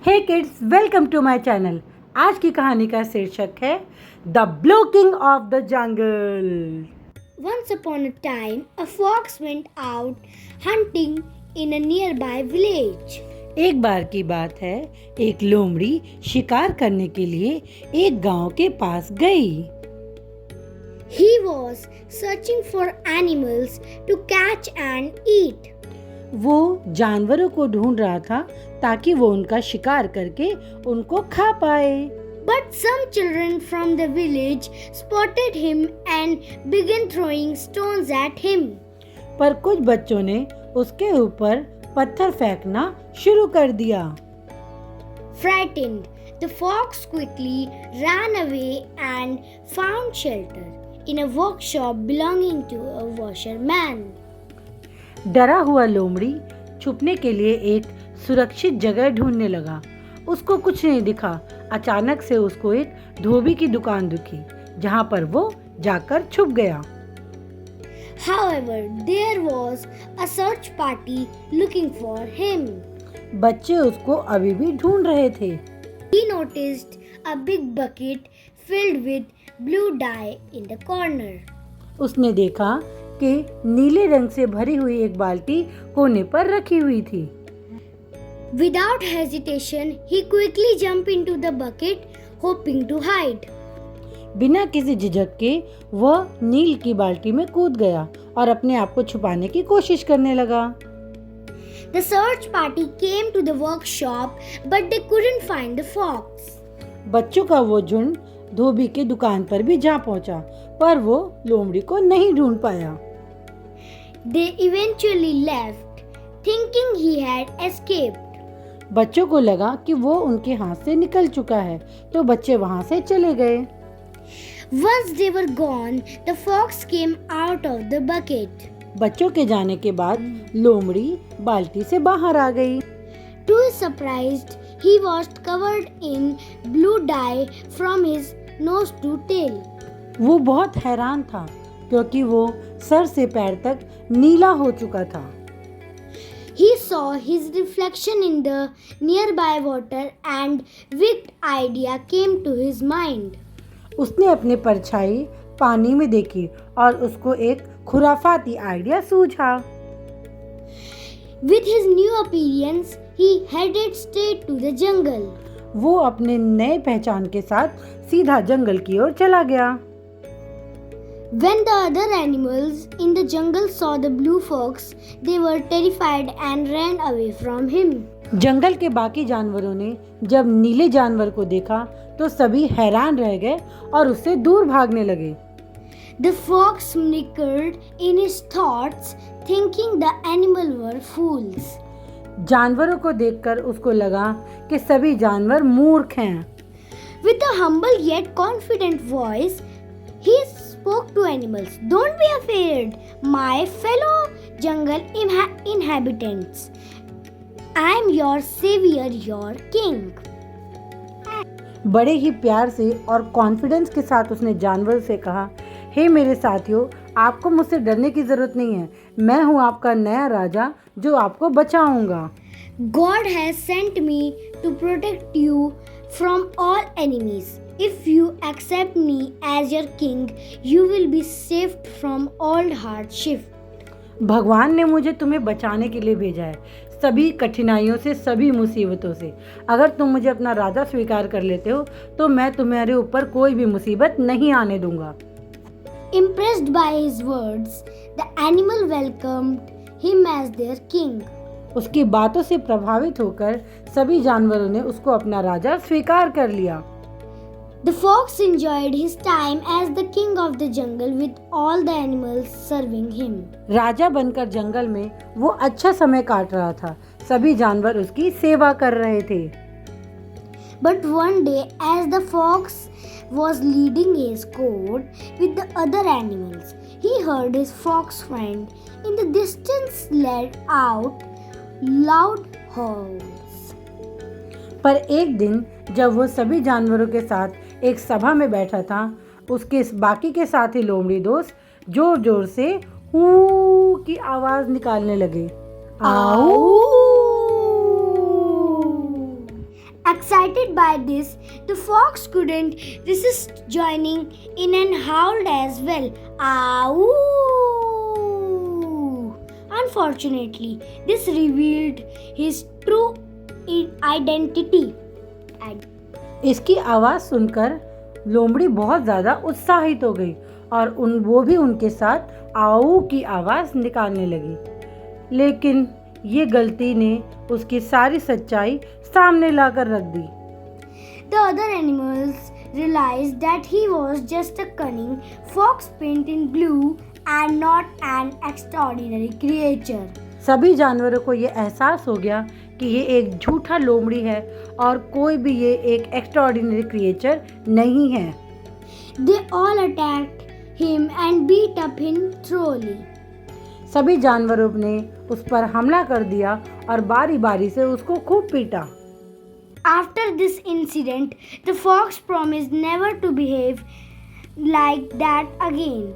Hey kids, welcome to my channel. आज की कहानी का शीर्षक है the blue king of the jungle. Once upon a time, a fox went out hunting in a nearby village. एक बार की बात है, एक लोमड़ी शिकार करने के लिए एक गांव के पास गई। He was searching for animals to catch and eat. वो जानवरों को ढूंढ रहा था ताकि वो उनका शिकार करके उनको खा पाए। But some children from the village spotted him and began throwing stones at him. पर कुछ बच्चों ने उसके ऊपर पत्थर फेंकना शुरू कर दिया। Frightened, the fox quickly ran away and found shelter in a workshop belonging to a washerman. डरा हुआ लोमड़ी छुपने के लिए एक सुरक्षित जगह ढूंढने लगा। उसको कुछ नहीं दिखा। अचानक से उसको एक धोबी की दुकान दिखी, जहां पर वो जाकर छुप गया। However, there was a search party looking for him. बच्चे उसको अभी भी ढूंढ रहे थे। He noticed a big bucket filled with blue dye in the corner. उसने देखा कि नीले रंग से भरी हुई एक बाल्टी कोने पर रखी हुई थी। Without hesitation, he quickly jumped into the bucket, hoping to hide. बिना किसी झिझक के वह नील की बाल्टी में कूद गया और अपने आप को छुपाने की कोशिश करने लगा। The search party came to the workshop, but they couldn't find the fox. बच्चों का वो झुंड धोबी के दुकान पर भी जा पहुंचा, पर वो लोमड़ी को नहीं ढूंढ पाया। They eventually left, thinking he had escaped. बच्चों को लगा कि वो उनके हाथ से निकल चुका है, तो बच्चे वहां से चले गए। Once they were gone, the fox came out of the bucket. बच्चों के जाने के बाद लोमड़ी बाल्टी से बाहर आ गई। To his surprise, he was covered in blue dye from his nose to tail. वो बहुत हैरान था क्योंकि वो सर से पैर तक नीला हो चुका था। He saw his reflection in the nearby water and wicked idea came to his mind. उसने अपने परछाई पानी में देखी और उसको एक खुराफाती आइडिया सूझा। With his new appearance, he headed straight to the jungle. वो अपने नए पहचान के साथ सीधा जंगल की ओर चला गया। When the other animals in the jungle saw the blue fox, they were terrified and ran away from him. जंगल के बाकी जानवरों ने जब नीले जानवर को देखा तो सभी हैरान रह गए और उससे दूर भागने लगे। The fox snickered in his thoughts, thinking the animal were fools. जानवरों को देखकर उसको लगा कि सभी जानवर मूर्ख हैं। With a humble yet confident voice, he spoke to animals. Don't be afraid, my fellow jungle inhabitants. I am your savior, your king. बड़े ही प्यार से और कॉन्फिडेंस के साथ उसने जानवर से कहा, हे मेरे साथियों, आपको मुझसे डरने की जरूरत नहीं है। मैं हूँ आपका नया राजा जो आपको बचाऊंगा। God has sent me to protect you from all enemies. If you accept me as your king, you will be saved from all hardship. भगवान ने मुझे तुम्हें बचाने के लिए भेजा है, सभी कठिनाइयों से, सभी मुसीबतों से। अगर तुम मुझे अपना राजा स्वीकार कर लेते हो तो मैं तुम्हारे ऊपर कोई भी मुसीबत नहीं आने दूंगा। Impressed by his words, the animal welcomed him as their king. उसकी बातों से प्रभावित होकर सभी जानवरों ने उसको अपना राजा स्वीकार कर लिया। The fox enjoyed his time as the king of the jungle with all the animals serving him. राजा बनकर जंगल में वो अच्छा समय काट रहा था। सभी जानवर उसकी सेवा कर रहे थे। But one day, as the fox was leading his court with the other animals, he heard his fox friend in the distance let out loud howls. पर एक दिन जब वो सभी जानवरों के साथ एक सभा में बैठा था, उसके बाकी के साथी लोमड़ी दोस्त जोर जोर से हू की आवाज निकालने लगे। आओ! Excited by this, the fox couldn't resist joining in and howled as well. Ow! Unfortunately, this revealed his true identity. इसकी आवाज़ सुनकर लोमड़ी बहुत ज़्यादा उत्साहित हो गई और वो भी उनके साथ आऊ की आवाज़ निकालने लगी। लेकिन ये गलती ने उसकी सारी सच्चाई सामने लाकर रख दी। The other animals realized that he was just a cunning fox painted in blue and not an extraordinary creature. सभी जानवरों को ये एहसास हो गया कि ये एक झूठा लोमड़ी है और कोई भी ये एक एक्स्ट्राऑर्डिनरी क्रिएचर नहीं है। They all attacked him and beat up him thoroughly. सभी जानवरों ने उस पर हमला कर दिया और बारी बारी से उसको खूब पीटा। After this incident, the fox promised never to behave like that again.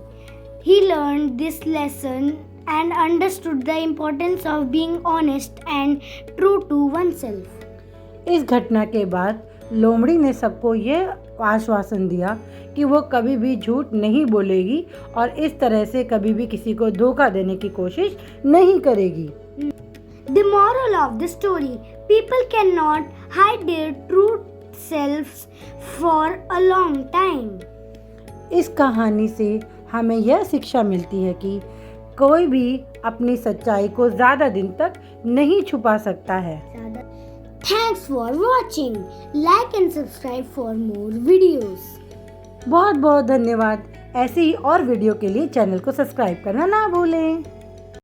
He learned this lesson and understood the importance of being honest and true to oneself. इस घटना के बाद लोमड़ी ने सबको ये आश्वासन दिया कि वो कभी भी झूठ नहीं बोलेगी और इस तरह से कभी भी किसी को धोखा देने की कोशिश नहीं करेगी। The moral of the story: people cannot hide their true selves for a long time. इस कहानी से हमें यह शिक्षा मिलती है कि कोई भी अपनी सच्चाई को ज़्यादा दिन तक नहीं छुपा सकता है। Thanks for watching. Like and subscribe for more videos. बहुत बहुत धन्यवाद। ऐसे ही और वीडियो के लिए चैनल को सब्सक्राइब करना ना भूलें।